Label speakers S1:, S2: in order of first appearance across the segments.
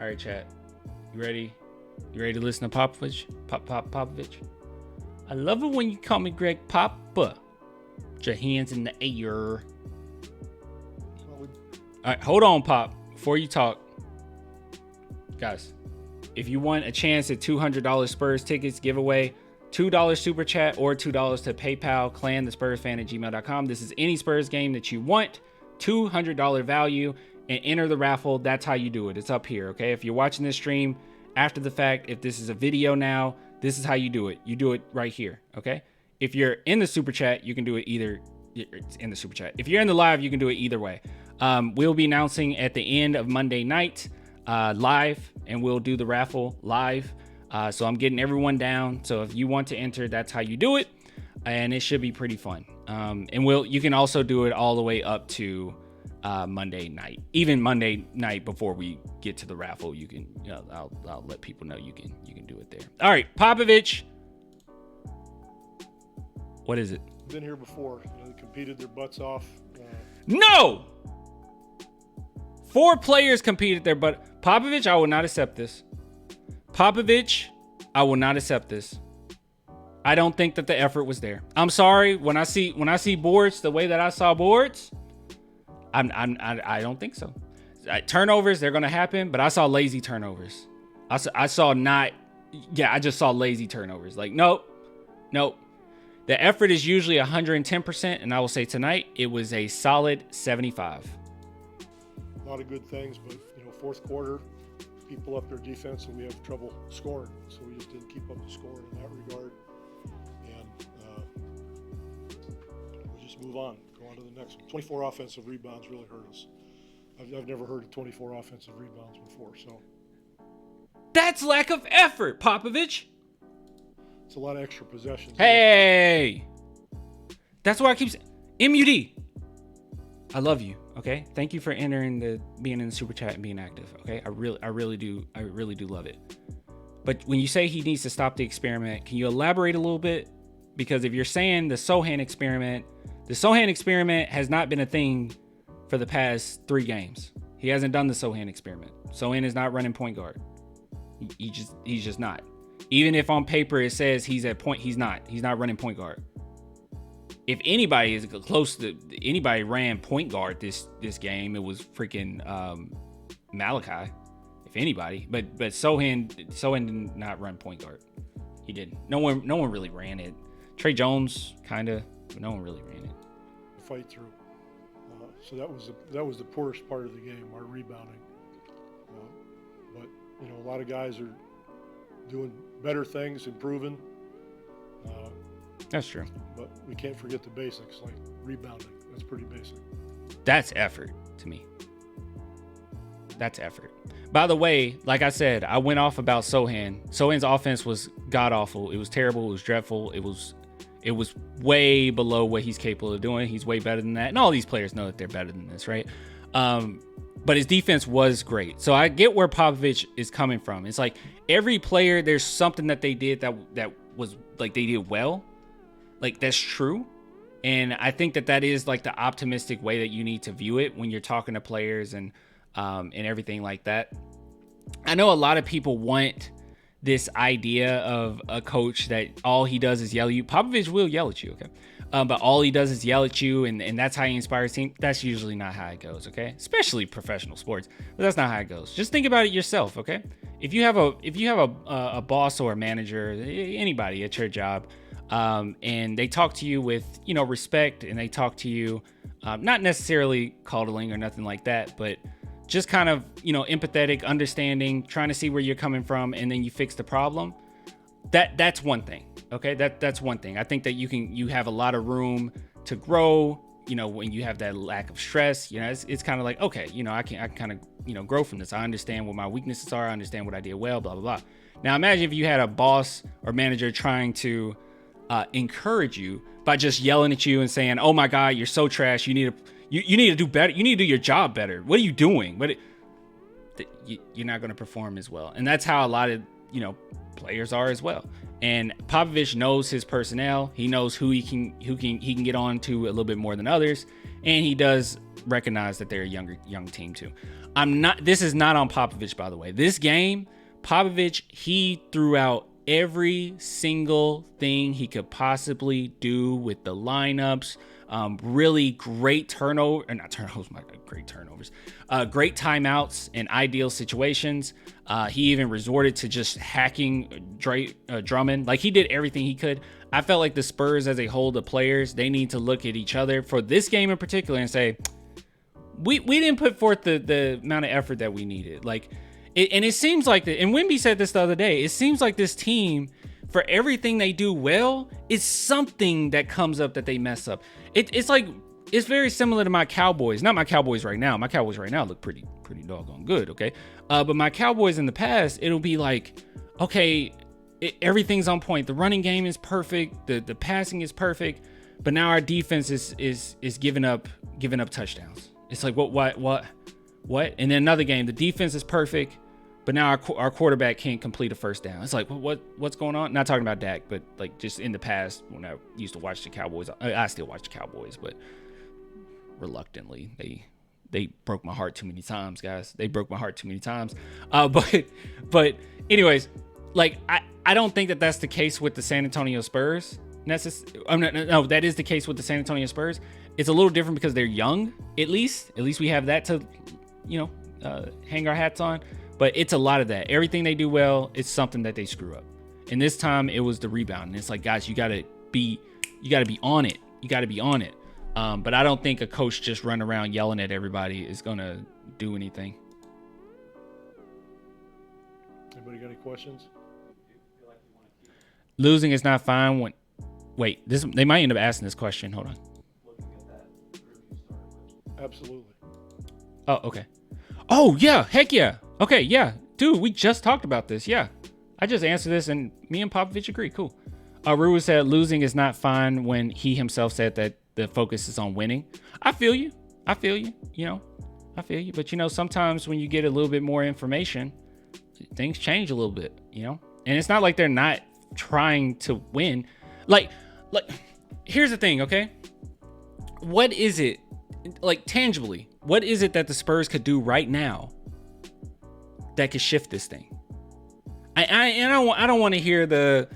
S1: All right, chat. You ready? You ready to listen to Popovich? Popovich? I love it when you call me Greg Papa. Put your hands in the air. All right, hold on, Pop. Before you talk, guys, if you want a chance at $200 Spurs tickets giveaway, $2 super chat or $2 to PayPal, clanthespursfan@gmail.com. This is any Spurs game that you want, $200 value, and enter the raffle. That's how you do it. It's up here, okay? If you're watching this stream after the fact, if this is a video now, this is how you do it. You do it right here, okay? If you're in the super chat, you can do it either. It's in the super chat. If you're in the live, you can do it either way. We'll be announcing at the end of Monday night live, and we'll do the raffle live. So I'm getting everyone down. So if you want to enter, that's how you do it, and it should be pretty fun. And you can also do it all the way up to Monday night. Even Monday night before we get to the raffle, you can. I'll let people know you can do it there. All right, Popovich. What is it?
S2: Been here before. They competed their butts off.
S1: No. 4 players competed their butt. Popovich, I will not accept this. Popovich, I will not accept this. I don't think that the effort was there. I'm sorry. When I see boards the way that I saw boards, I don't think so. Turnovers, they're gonna happen, but I saw lazy turnovers. I just saw lazy turnovers. Like, nope. The effort is usually 110%, and I will say tonight it was a solid 75.
S2: A lot of good things, but fourth quarter, people up their defense, and we have trouble scoring. So we just didn't keep up the scoring in that regard, and we just move on. Go on to the next one. 24 offensive rebounds really hurt us. I've never heard of 24 offensive rebounds before. So
S1: that's lack of effort, Popovich.
S2: It's a lot of extra possessions.
S1: Hey, that's why I keep saying MUD. I love you. Okay, thank you for being in the super chat and being active. Okay, I really do love it. But when you say he needs to stop the experiment, can you elaborate a little bit? Because if you're saying the Sochan experiment has not been a thing for the past 3 games. He hasn't done the Sochan experiment. Sochan is not running point guard. He's just not. Even if on paper it says he's at point, he's not running point guard. If anybody is close to anybody ran point guard this game, it was freaking Malachi. If anybody, but Sochan did not run point guard. He didn't. No one really ran it. Trey Jones kinda, but no one really ran it.
S2: Fight through. So that was the poorest part of the game, our rebounding. But a lot of guys are doing better things, improving.
S1: That's true.
S2: But we can't forget the basics, like rebounding. That's pretty basic.
S1: That's effort to me. That's effort. By the way, like I said, I went off about Sochan. Sochan's offense was god-awful. It was terrible. It was dreadful. It was way below what he's capable of doing. He's way better than that. And all these players know that they're better than this, right? But his defense was great. So I get where Popovich is coming from. It's like every player, there's something that they did that was like they did well. Like, that's true. And I think that is like the optimistic way that you need to view it when you're talking to players and everything like that. I know a lot of people want this idea of a coach that all he does is yell at you. Popovich will yell at you, okay? But all he does is yell at you, and that's how he inspires team. That's usually not how it goes, okay? Especially professional sports, but that's not how it goes. Just think about it yourself, okay? If you have a boss or a manager, anybody at your job, and they talk to you with respect, and they talk to you not necessarily coddling or nothing like that, but just kind of empathetic, understanding, trying to see where you're coming from, and then you fix the problem. That's one thing. Okay, that's one thing. I think that you have a lot of room to grow. When you have that lack of stress, it's kind of like, okay, I can kind of grow from this. I understand what my weaknesses are. I understand what I did well. Blah blah blah. Now imagine if you had a boss or manager trying to encourage you by just yelling at you and saying, "Oh my God, you're so trash. You need to do better. You need to do your job better. What are you doing?" You're not going to perform as well. And that's how a lot of players are as well. And Popovich knows his personnel. He knows who he can get on to a little bit more than others, and he does recognize that they're a young team too. This is not on Popovich, by the way. This game, Popovich, he threw out every single thing he could possibly do with the lineups. Really great great timeouts in ideal situations. He even resorted to just hacking Drummond. Like, he did everything he could. I felt like the Spurs as a whole, the players, they need to look at each other for this game in particular and say, we didn't put forth the amount of effort that we needed. Like, it seems like and Wemby said this the other day, it seems like this team, for everything they do well, is something that comes up that they mess up. It's very similar to my Cowboys. Not my Cowboys right now. My Cowboys right now look pretty doggone good, okay? But my Cowboys in the past, it'll be like, okay, everything's on point. The running game is perfect. The passing is perfect. But now our defense is giving up touchdowns. It's like, what? And then another game, the defense is perfect, but now our quarterback can't complete a first down. It's like, what's going on? Not talking about Dak, but like just in the past when I used to watch the Cowboys, I still watch the Cowboys, but reluctantly. They broke my heart too many times, guys. They broke my heart too many times. But anyways, like I don't think that that's the case with the San Antonio Spurs. No, that is the case with the San Antonio Spurs. It's a little different because they're young. At least we have that to, hang our hats on. But it's a lot of that. Everything they do well, it's something that they screw up. And this time it was the rebound. And it's like, guys, you gotta be on it. You gotta be on it. But I don't think a coach just running around yelling at everybody is gonna do anything.
S2: Anybody got any questions?
S1: Losing is not fine when. Wait, they might end up asking this question. Hold on.
S2: Absolutely.
S1: Oh, okay. Oh, yeah. Heck yeah. Okay, yeah. Dude, we just talked about this. Yeah. I just answered this, and me and Popovich agree. Cool. Rua said losing is not fine when he himself said that the focus is on winning. I feel you. I feel you. But, sometimes when you get a little bit more information, things change a little bit, And it's not like they're not trying to win. Like, here's the thing, okay? What is it, like, tangibly, what is it that the Spurs could do right now that could shift this thing? I don't want to hear the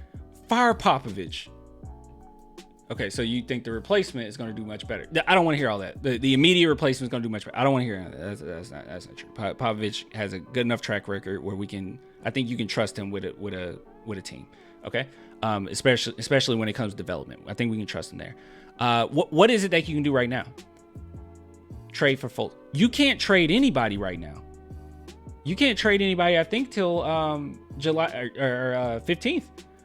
S1: fire Popovich. Okay, so you think the replacement is going to do much better? I don't want to hear all that. The immediate replacement is going to do much better. I don't want to hear that. That's not true. Popovich has a good enough track record where I think you can trust him with a team. Okay, especially when it comes to development. I think we can trust him there. What is it that you can do right now? Trade for Fultz. You can't trade anybody right now. You can't trade anybody, I think, till July or 15th.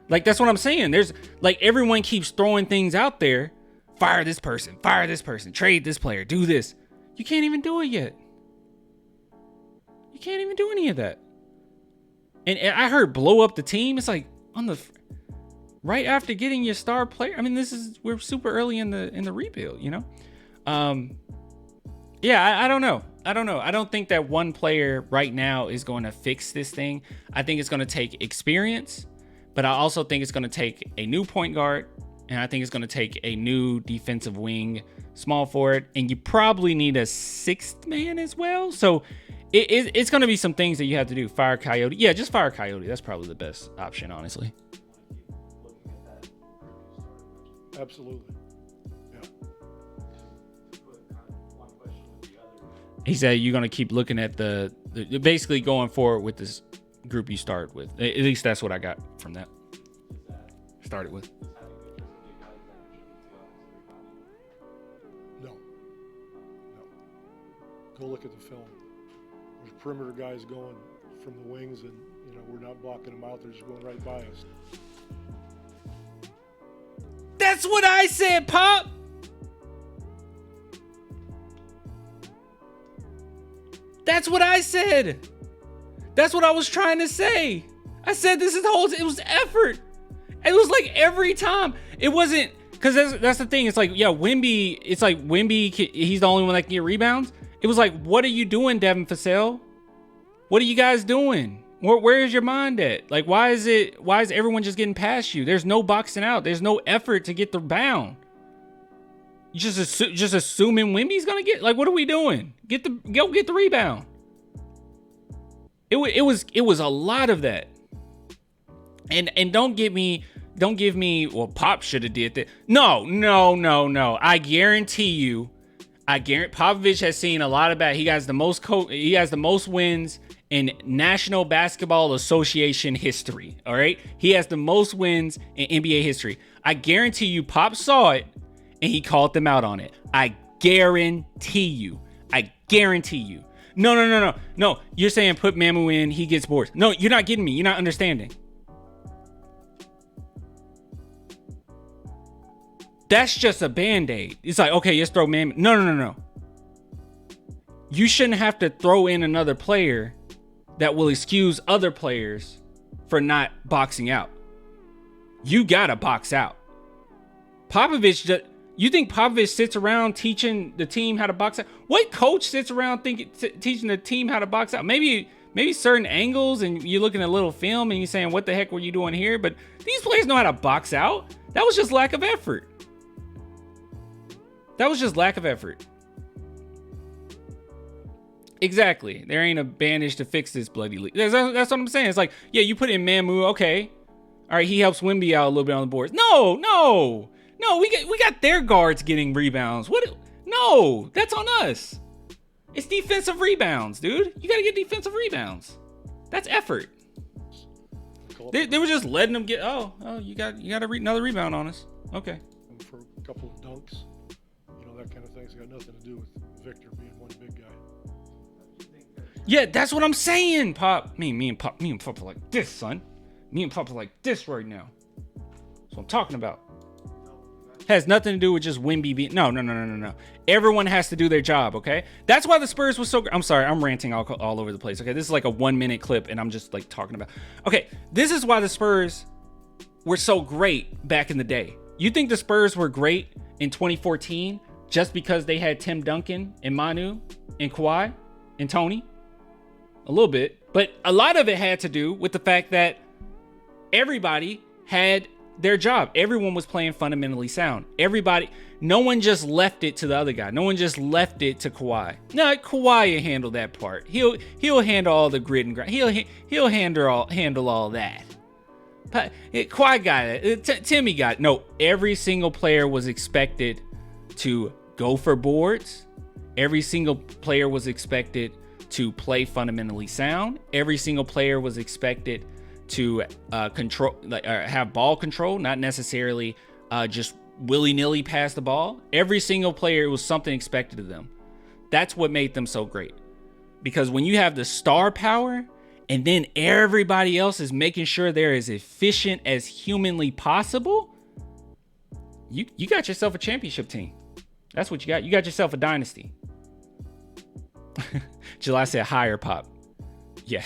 S1: Like, that's what I'm saying. There's, like, everyone keeps throwing things out there. Fire this person, trade this player, do this. You can't even do it yet. You can't even do any of that. And I heard blow up the team. It's like right after getting your star player. I mean, we're super early in the rebuild, Yeah, I don't know. I don't think that one player right now is going to fix this thing. I think it's going to take experience, but I also think it's going to take a new point guard, and I think it's going to take a new defensive wing, small forward, and you probably need a sixth man as well. So it's going to be some things that you have to do. Fire Coyote. Yeah, just fire Coyote. That's probably the best option, honestly.
S2: Absolutely.
S1: He said you're going to keep looking at the basically going forward with this group you started with. At least that's what I got from that. Started with.
S2: No. Go look at the film. There's perimeter guys going from the wings, and we're not blocking them out. They're just going right by us.
S1: That's what I said, Pop. That's what I said. That's what I was trying to say. I said it was effort. It was like every time. It wasn't, because that's the thing. It's like, yeah, Wemby, he's the only one that can get rebounds. It was like, what are you doing, Devin Vassell? What are you guys doing? Where is your mind at? Like, why is everyone just getting past you? There's no boxing out. There's no effort to get the rebound. You just assuming Wemby's gonna get, like, what are we doing? Go get the rebound. It was a lot of that. And don't give me, well, Pop should have did that. No. I guarantee Popovich has seen a lot of bad. He has the most wins in National Basketball Association history. All right. He has the most wins in NBA history. I guarantee you Pop saw it and he called them out on it. I guarantee you. No. You're saying put Mamu in, he gets boards. No, you're not getting me. You're not understanding. That's just a Band-Aid. It's like, okay, let's throw Mamu. No. You shouldn't have to throw in another player that will excuse other players for not boxing out. You gotta box out. Popovich, you think Popovich sits around teaching the team how to box out? What coach sits around teaching the team how to box out? Maybe certain angles, and you're looking at a little film and you're saying, what the heck were you doing here? But these players know how to box out. That was just lack of effort. Exactly. There ain't a bandage to fix this bloody leak. That's what I'm saying. It's like, yeah, you put in Mamu, okay. All right, he helps Wemby out a little bit on the boards. No. We got their guards getting rebounds. What? No, that's on us. It's defensive rebounds, dude. You got to get defensive rebounds. That's effort. They were just letting them get. Oh, you got another rebound on us. Okay.
S2: And for a couple of dunks, that kind of thing's got nothing to do with Victor being one big guy.
S1: Yeah, that's what I'm saying, Pop. Me and Pop are like this, son. Me and Pop are like this right now. That's what I'm talking about. Has nothing to do with just Wemby being. No. Everyone has to do their job, okay? That's why the Spurs was so. I'm sorry, I'm ranting all over the place. Okay, this is like a 1 minute clip, and I'm just like talking about. Okay, this is why the Spurs were so great back in the day. You think the Spurs were great in 2014 just because they had Tim Duncan and Manu and Kawhi and Tony? A little bit, but a lot of it had to do with the fact that everybody had their job. Everyone was playing fundamentally sound. No one just left it to the other guy. No one just left it to Kawhi. No, Kawhi will handle that part. He'll handle all the grit and grind. He'll handle all that. But Kawhi got it. Timmy got it. No, every single player was expected to go for boards. Every single player was expected to play fundamentally sound. Every single player was expected to control, have ball control, not necessarily just willy-nilly pass the ball. Every single player, it was something expected of them. That's what made them so great. Because when you have the star power and then everybody else is making sure they're as efficient as humanly possible, you got yourself a championship team. That's what you got. You got yourself a dynasty. July said higher, Pop. Yeah.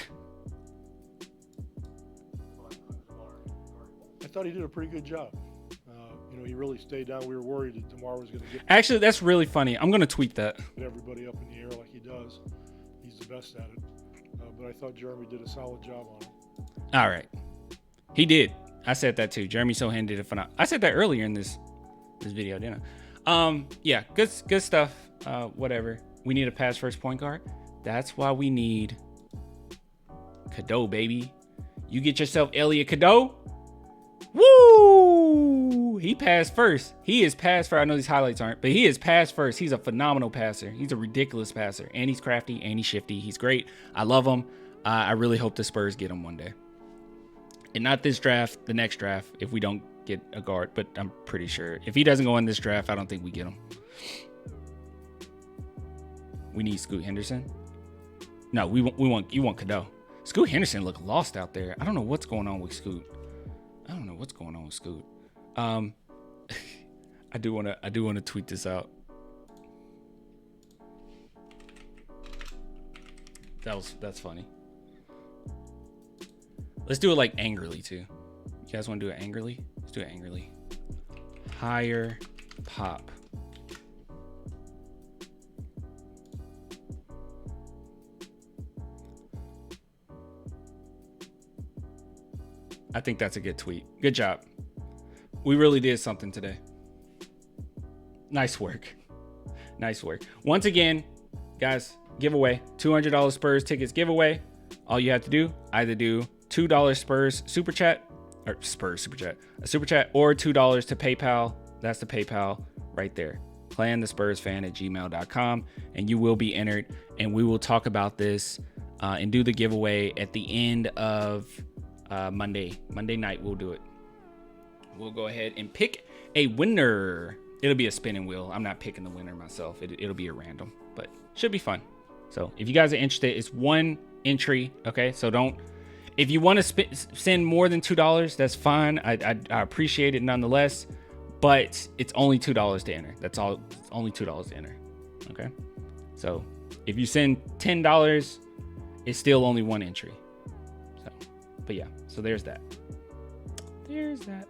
S2: I thought he did a pretty good job. He really stayed down. We were worried that DeMar was going to get.
S1: Actually, that's really funny. I'm going to tweet that.
S2: Everybody up in the air like he does. He's the best at it. But I thought Jeremy did a solid job on it.
S1: All right. He did. I said that too. Jeremy Sochan did a phenomenal. I said that earlier in this video, didn't I? Yeah, good stuff. Whatever. We need a pass first point guard. That's why we need Cadeau, baby. You get yourself Elliot Cadeau. Woo! He passed first. He is pass first. I know these highlights aren't, but he is pass first. He's a phenomenal passer. He's a ridiculous passer. And he's crafty and he's shifty. He's great. I love him. I really hope the Spurs get him one day. And not this draft, the next draft, if we don't get a guard. But I'm pretty sure. If he doesn't go in this draft, I don't think we get him. We need Scoot Henderson. No, you want Cadeau. Scoot Henderson look lost out there. I don't know what's going on with Scoot. I do want to tweet this out. That's funny. Let's do it like angrily too. You guys want to do it angrily? Let's do it angrily. Higher Pop. I think that's a good tweet. Good job. We really did something today. Nice work. Nice work. Once again, guys, giveaway. $200 Spurs tickets giveaway. All you have to do, either do $2 Spurs super chat, or Spurs super chat, a super chat, or $2 to PayPal. That's the PayPal right there. planthespursfan@gmail.com, and you will be entered, and we will talk about this and do the giveaway at the end of Monday night. We'll do it. We'll go ahead and pick a winner. It'll be a spinning wheel. I'm not picking the winner myself. It'll be a random, but should be fun. So if you guys are interested, it's one entry. Okay, so don't. If you want to send more than $2, that's fine. I appreciate it nonetheless. But it's only $2 to enter. That's all. It's only $2 to enter. Okay. So if you send $10, it's still only one entry. So, but yeah. So there's that. There's that.